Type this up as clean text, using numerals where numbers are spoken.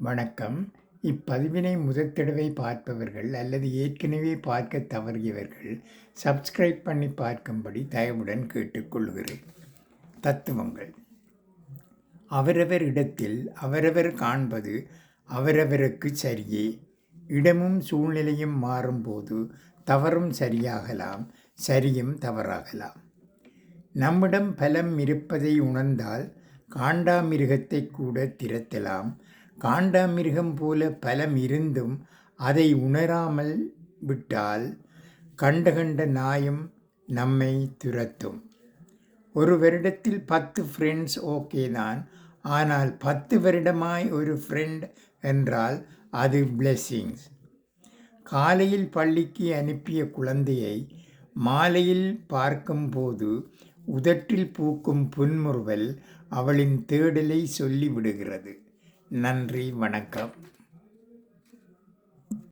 வணக்கம். இப்பதிவினை முதற் தடவை பார்ப்பவர்கள் அல்லது ஏற்கனவே பார்க்க தவறியவர்கள் சப்ஸ்கிரைப் பண்ணி பார்க்கும்படி தயவுடன் கேட்டுக்கொள்கிறேன். தத்துவங்கள். அவரவர் இடத்தில் அவரவர் காண்பது அவரவருக்கு சரியே. இடமும் சூழ்நிலையும் மாறும்போது தவறும் சரியாகலாம், சரியும் தவறாகலாம். நம்மிடம் பலம் இருப்பதை உணர்ந்தால் காண்டாமிருகத்தை கூட திரட்டலாம். காண்டாமிருகம் போல பலம் இருந்தும் அதை உணராமல் விட்டால் கண்ட நாயும் நம்மை துரத்தும். ஒரு வருடத்தில் 10 ஃப்ரெண்ட்ஸ் ஓகே தான், ஆனால் 10 வருடமாய் ஒரு ஃப்ரெண்ட் என்றால் அது பிளெஸ்ஸிங்ஸ். காலையில் பள்ளிக்கு அனுப்பிய குழந்தையை மாலையில் பார்க்கும்போது உதட்டில் பூக்கும் புன்முறுவல் அவளின் தேடலை சொல்லிவிடுகிறது. நன்றி, வணக்கம்.